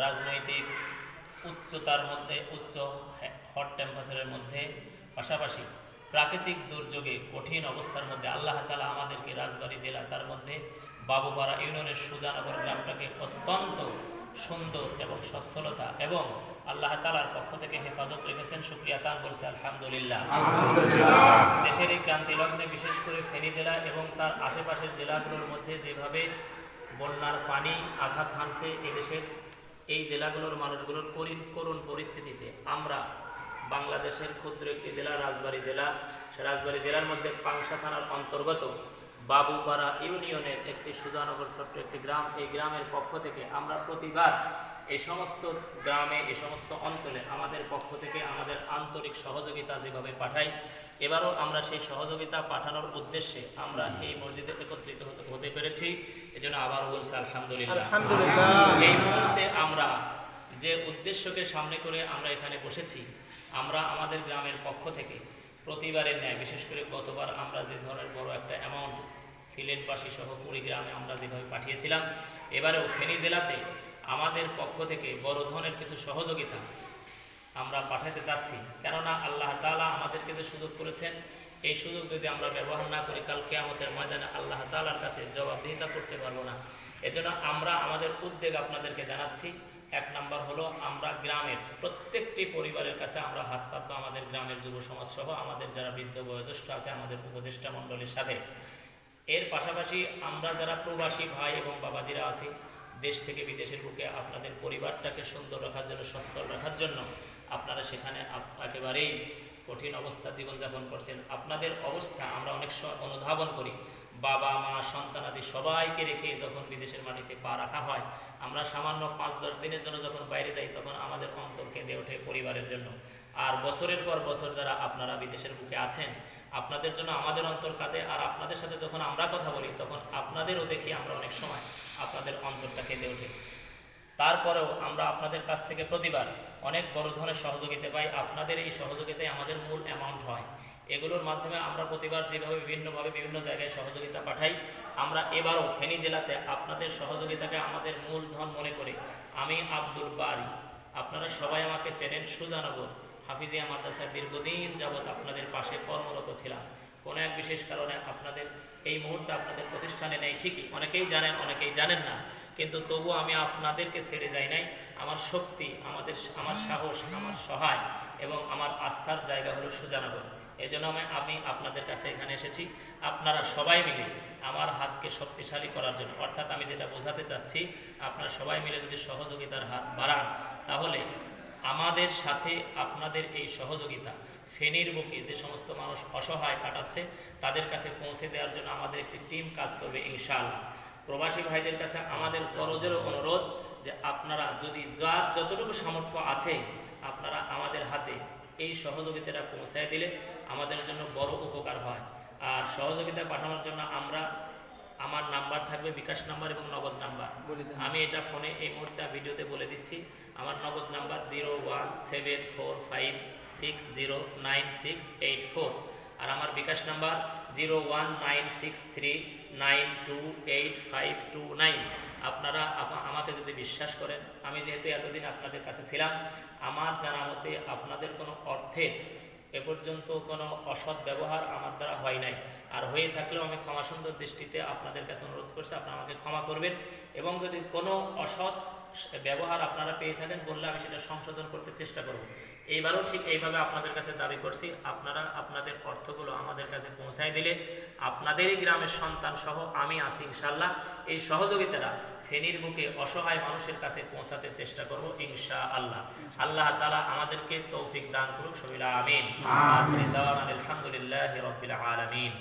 রাজনৈতিক উচ্চতার মধ্যে উচ্চ হট টেম্পারেচারের মধ্যে পাশাপাশি প্রাকৃতিক দুর্যোগে কঠিন অবস্থার মধ্যে আল্লাহ তাআলা আমাদেরকে রাজবাড়ী জেলা তার মধ্যে বাবুপাড়া ইউনিয়নের সুজানগর গ্রামটাকে অত্যন্ত সুন্দর এবং সচ্ছলতা এবং আল্লাহ তাআলার পক্ষ থেকে হেফাজত রেখেছেন। শুকরিয়া তান বলছে আলহামদুলিল্লাহ। দেশের এই ক্রান্তি লগ্নে বিশেষ করে ফেনী জেলা এবং তার আশেপাশের জেলাগুলোর মধ্যে যেভাবে বন্যার পানি আঘাত হানছে এদেশের এই জেলাগুলোর মানুষগুলোর করুণ পরিস্থিতিতে আমরা বাংলাদেশের ক্ষুদ্র একটি জেলা রাজবাড়ী জেলার মধ্যে পাংশা থানার অন্তর্গত বাবুপাড়া ইউনিয়নের একটি সুজানগর ছোট্ট একটি গ্রাম, এই গ্রামের পক্ষ থেকে আমরা প্রতিবার এই সমস্ত গ্রামে এই সমস্ত অঞ্চলে আমাদের পক্ষ থেকে আমাদের আন্তরিক সহযোগিতা যেভাবে পাঠাই, এবারও আমরা সেই সহযোগিতা পাঠানোর উদ্দেশ্যে আমরা এই মসজিদে একত্রিত হতে পেরেছি। এজন্য আবার বলছি আলহামদুলিল্লাহ। এই মুহূর্তে আমরা যে উদ্দেশ্যকে সামনে করে আমরা এখানে বসেছি, আমরা আমাদের গ্রামের পক্ষ থেকে প্রতিবারের ন্যায় বিশেষ করে গতবার আমরা যে ধরনের বড় একটা অ্যামাউন্ট সিলেটবাসী সহ কুড়িগ্রামে আমরা যেভাবে পাঠিয়েছিলাম, এবারেও ফেনী জেলাতে আমাদের পক্ষ থেকে বড় ধরনের কিছু সহযোগিতা আমরা পাঠাতে চাচ্ছি। কেননা আল্লাহ তাআলা আমাদেরকে যে সুযোগ করেছেন, এই সুযোগ যদি আমরা ব্যবহার না করি কাল কিয়ামতের ময়দানে আল্লাহ তাআলার কাছে জবাবদিহিতা করতে পারবো না। এজন্য আমরা আমাদের উদ্বেগ আপনাদেরকে জানাচ্ছি। এক নাম্বার হলো আমরা গ্রামের প্রত্যেকটি পরিবারের কাছে আমরা হাত পাতবো, আমাদের গ্রামের যুব সমাজ সহ আমাদের যারা বৃদ্ধ বয়োজ্যেষ্ঠ আছে আমাদের উপদেষ্টা মণ্ডলীর সাথে। এর পাশাপাশি আমরা যারা প্রবাসী ভাই এবং বাবাজিরা আছি দেশ থেকে বিদেশের বুকে আপনাদের পরিবারটাকে সুন্দর রাখার জন্য, সচ্ছল রাখার জন্য আপনারা সেখানে একেবারেই কঠিন অবস্থা জীবনযাপন করছেন। আপনাদের অবস্থা আমরা অনেক অনুধাবন করি। বাবা মা সন্তানাদি সবাইকে রেখে যখন বিদেশের মাটিতে পা রাখা হয়, আমরা সামান্য 5-10 দিনের জন্য যখন বাইরে যাই তখন আমাদের অন্তর কেঁদে ওঠে পরিবারের জন্য। আর বছরের পর বছর যারা আপনারা বিদেশের বুকে আছেন আপনাদের জন্য আমাদের অন্তর কাঁদে। আর আপনাদের সাথে যখন আমরা কথা বলি তখন আপনাদেরও দেখি আমরা অনেক সময় আপনাদের অন্তরটা কেঁদে ওঠে। তারপরেও আমরা আপনাদের কাছ থেকে প্রতিবার অনেক বড় ধরনের সহযোগিতা পাই। আপনাদের এই সহযোগিতায় আমাদের মূল অ্যামাউন্ট হয়। এগুলোর মাধ্যমে আমরা প্রতিবার যেভাবে বিভিন্নভাবে বিভিন্ন জায়গায় সহযোগিতা পাঠাই, আমরা এবারও ফেনী জেলাতে আপনাদের সহযোগিতাকে আমাদের মূলধন মনে করে আমি আব্দুল বারী, আপনারা সবাই আমাকে চেনেন, সুজানগর হাফিজিয়া মাদ্রাসায় দীর্ঘদিন যাবৎ আপনাদের পাশে কর্মরত ছিলাম। কোনো এক বিশেষ কারণে আপনাদের এই মুহূর্তে আপনাদের প্রতিষ্ঠানে নেই ঠিকই, অনেকেই জানেন অনেকেই জানেন না, কিন্তু তবু আমি আপনাদেরকে ছেড়ে যাই নাই। আমার শক্তি, আমার সাহস, আমার সহায় এবং আমার আস্থার জায়গা হলো সুজানগর। এই জন্য আমি আপনাদের কাছে এখানে এসেছি আপনারা সবাই মিলে আমার হাতকে শক্তিশালী করার জন্য। অর্থাৎ আমি যেটা বোঝাতে চাচ্ছি, আপনারা সবাই মিলে যদি সহযোগিতার হাত বাড়ান তাহলে আমাদের সাথে আপনাদের এই সহযোগিতা ফেনীর বুকে যে সমস্ত মানুষ অসহায় কাটাচ্ছে তাদের কাছে পৌঁছে দেওয়ার জন্য আমাদের একটি টিম কাজ করবে ইনশাআল্লাহ। প্রবাসী ভাইদের কাছে আমাদের করজোড়ে অনুরোধ যে আপনারা যদি যার যতটুকু সামর্থ্য আছে আপনারা আমাদের হাতে এই সহযোগিতাটা পৌঁছায় দিলে আমাদের জন্য বড় উপকার হয়। আর সহযোগিতা পাঠানোর জন্য আমার নাম্বার থাকবে, বিকাশ নাম্বার এবং নগদ নাম্বার। আমি এটা ফোনে এই মুহূর্তে ভিডিওতে বলে দিচ্ছি। আমার নগদ নাম্বার 01746099684 আর আমার বিকাশ নাম্বার 01963928529। আপনারা আমাকে যদি বিশ্বাস করেন, আমি যেহেতু এতদিন আপনাদের কাছে ছিলাম, আমার জানা মতে আপনাদের কোনো অর্থের এ পর্যন্ত কোনো অসৎ ব্যবহার আমার দ্বারা হয় নাই। আর হয়ে থাকলেও আমি ক্ষমা সুন্দর দৃষ্টিতে আপনাদের কাছে অনুরোধ করছি, আপনারা আমাকে ক্ষমা করবেন। এবং যদি কোনো অসৎ ব্যবহার আপনারা পেয়ে থাকেন বললে আমি সেটা সংশোধন করতে চেষ্টা করব। এইবারও ঠিক এইভাবে আপনাদের কাছে দাবি করছি, আপনারা আপনাদের অর্থগুলো আমাদের কাছে পৌঁছায় দিলে আপনাদেরই গ্রামের সন্তান সহ আমি আছি ইনশাআল্লাহ। এই সহযোগিতারা ফেনীর বুকে অসহায় মানুষের কাছে পৌঁছাতে চেষ্টা করব ইনশাআল্লাহ। আল্লাহ তাআলা আমাদেরকে তৌফিক দান করুক, সবিলা আমিন। আলহামদুলিল্লাহি রাব্বিল আলামিন।